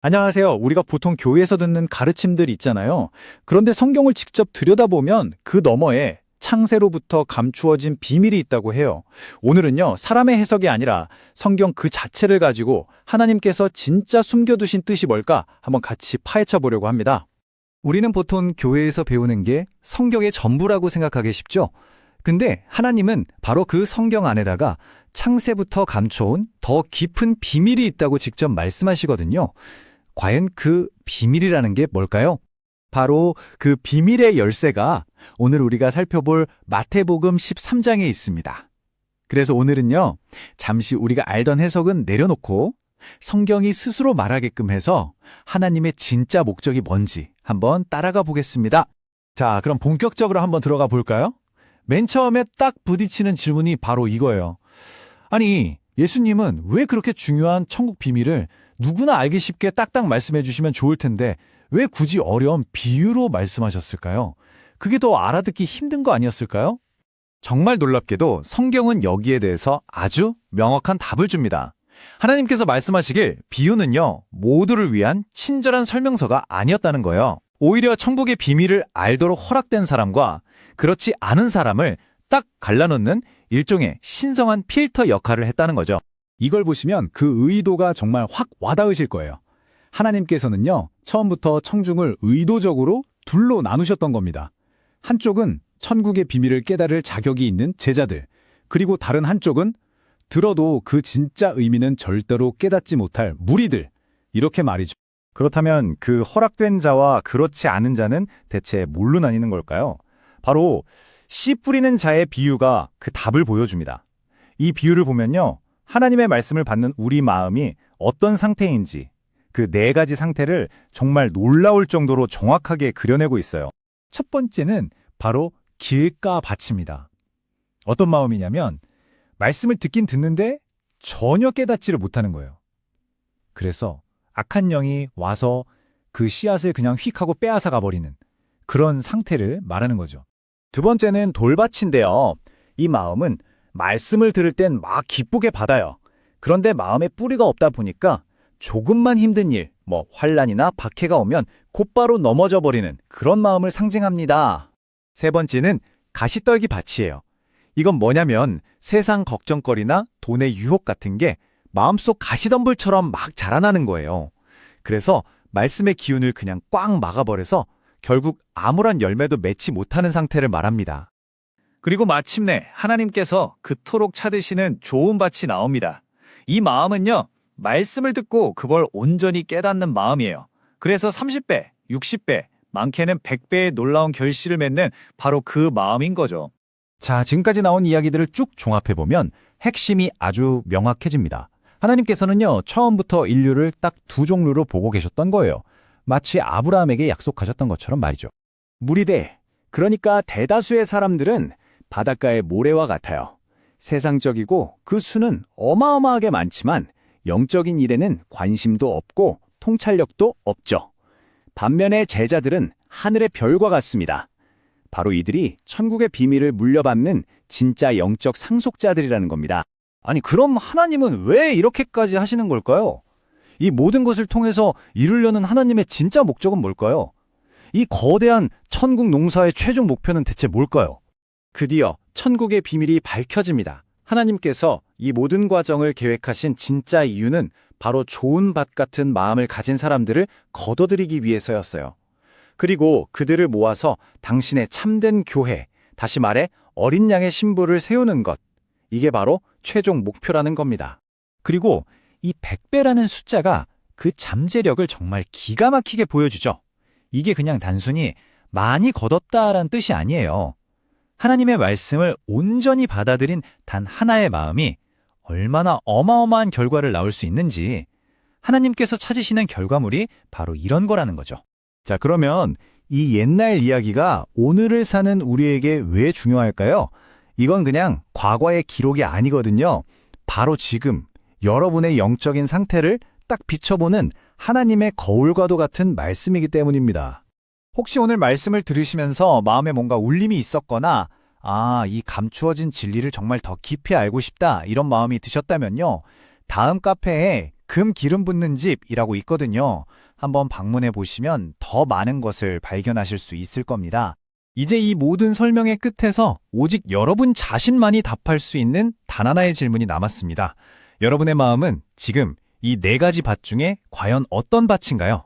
안녕하세요. 우리가 보통 교회에서 듣는 가르침들 있잖아요. 그런데 성경을 직접 들여다보면 그 너머에 창세로부터 감추어진 비밀이 있다고 해요. 오늘은요, 사람의 해석이 아니라 성경 그 자체를 가지고 하나님께서 진짜 숨겨두신 뜻이 뭘까 한번 같이 파헤쳐 보려고 합니다. 우리는 보통 교회에서 배우는 게 성경의 전부라고 생각하기 쉽죠? 근데 하나님은 바로 그 성경 안에다가 창세부터 감춰온 더 깊은 비밀이 있다고 직접 말씀하시거든요. 과연 그 비밀이라는 게 뭘까요? 바로 그 비밀의 열쇠가 오늘 우리가 살펴볼 마태복음 13장에 있습니다. 그래서 오늘은요, 잠시 우리가 알던 해석은 내려놓고 성경이 스스로 말하게끔 해서 하나님의 진짜 목적이 뭔지 한번 따라가 보겠습니다. 자, 그럼 본격적으로 한번 들어가 볼까요? 맨 처음에 딱 부딪히는 질문이 바로 이거예요. 아니, 예수님은 왜 그렇게 중요한 천국 비밀을 누구나 알기 쉽게 딱딱 말씀해 주시면 좋을 텐데 왜 굳이 어려운 비유로 말씀하셨을까요? 그게 더 알아듣기 힘든 거 아니었을까요? 정말 놀랍게도 성경은 여기에 대해서 아주 명확한 답을 줍니다. 하나님께서 말씀하시길 비유는요, 모두를 위한 친절한 설명서가 아니었다는 거예요. 오히려 천국의 비밀을 알도록 허락된 사람과 그렇지 않은 사람을 딱 갈라놓는 일종의 신성한 필터 역할을 했다는 거죠. 이걸 보시면 그 의도가 정말 확 와닿으실 거예요. 하나님께서는요, 처음부터 청중을 의도적으로 둘로 나누셨던 겁니다. 한쪽은 천국의 비밀을 깨달을 자격이 있는 제자들, 그리고 다른 한쪽은 들어도 그 진짜 의미는 절대로 깨닫지 못할 무리들, 이렇게 말이죠. 그렇다면 그 허락된 자와 그렇지 않은 자는 대체 뭘로 나뉘는 걸까요? 바로 씨 뿌리는 자의 비유가 그 답을 보여줍니다. 이 비유를 보면요, 하나님의 말씀을 받는 우리 마음이 어떤 상태인지 그 네 가지 상태를 정말 놀라울 정도로 정확하게 그려내고 있어요. 첫 번째는 바로 길가밭입니다. 어떤 마음이냐면 말씀을 듣긴 듣는데 전혀 깨닫지를 못하는 거예요. 그래서 악한 영이 와서 그 씨앗을 그냥 휙 하고 빼앗아 가버리는 그런 상태를 말하는 거죠. 두 번째는 돌밭인데요. 이 마음은 말씀을 들을 땐 막 기쁘게 받아요. 그런데 마음에 뿌리가 없다 보니까 조금만 힘든 일, 환난이나 박해가 오면 곧바로 넘어져 버리는 그런 마음을 상징합니다. 세 번째는 가시떨기 밭이에요. 이건 뭐냐면 세상 걱정거리나 돈의 유혹 같은 게 마음속 가시덤불처럼 막 자라나는 거예요. 그래서 말씀의 기운을 그냥 꽉 막아버려서 결국 아무런 열매도 맺지 못하는 상태를 말합니다. 그리고 마침내 하나님께서 그토록 찾으시는 좋은 밭이 나옵니다. 이 마음은요, 말씀을 듣고 그걸 온전히 깨닫는 마음이에요. 그래서 30배, 60배, 많게는 100배의 놀라운 결실을 맺는 바로 그 마음인 거죠. 자, 지금까지 나온 이야기들을 쭉 종합해보면 핵심이 아주 명확해집니다. 하나님께서는요, 처음부터 인류를 딱 두 종류로 보고 계셨던 거예요. 마치 아브라함에게 약속하셨던 것처럼 말이죠. 무리대, 그러니까 대다수의 사람들은 바닷가의 모래와 같아요. 세상적이고 그 수는 어마어마하게 많지만 영적인 일에는 관심도 없고 통찰력도 없죠. 반면에 제자들은 하늘의 별과 같습니다. 바로 이들이 천국의 비밀을 물려받는 진짜 영적 상속자들이라는 겁니다. 아니, 그럼 하나님은 왜 이렇게까지 하시는 걸까요? 이 모든 것을 통해서 이루려는 하나님의 진짜 목적은 뭘까요? 이 거대한 천국 농사의 최종 목표는 대체 뭘까요? 드디어 천국의 비밀이 밝혀집니다. 하나님께서 이 모든 과정을 계획하신 진짜 이유는 바로 좋은 밭 같은 마음을 가진 사람들을 거둬들이기 위해서였어요. 그리고 그들을 모아서 당신의 참된 교회, 다시 말해 어린 양의 신부를 세우는 것, 이게 바로 최종 목표라는 겁니다. 그리고 이 100배라는 숫자가 그 잠재력을 정말 기가 막히게 보여주죠. 이게 그냥 단순히 많이 거뒀다라는 뜻이 아니에요. 하나님의 말씀을 온전히 받아들인 단 하나의 마음이 얼마나 어마어마한 결과를 낳을 수 있는지 하나님께서 찾으시는 결과물이 바로 이런 거라는 거죠. 자, 그러면 이 옛날 이야기가 오늘을 사는 우리에게 왜 중요할까요? 이건 그냥 과거의 기록이 아니거든요. 바로 지금 여러분의 영적인 상태를 딱 비춰보는 하나님의 거울과도 같은 말씀이기 때문입니다. 혹시 오늘 말씀을 들으시면서 마음에 뭔가 울림이 있었거나 이 감추어진 진리를 정말 더 깊이 알고 싶다 이런 마음이 드셨다면요. 다음 카페에 금 기름 붓는 집이라고 있거든요. 한번 방문해 보시면 더 많은 것을 발견하실 수 있을 겁니다. 이제 이 모든 설명의 끝에서 오직 여러분 자신만이 답할 수 있는 단 하나의 질문이 남았습니다. 여러분의 마음은 지금 이 네 가지 밭 중에 과연 어떤 밭인가요?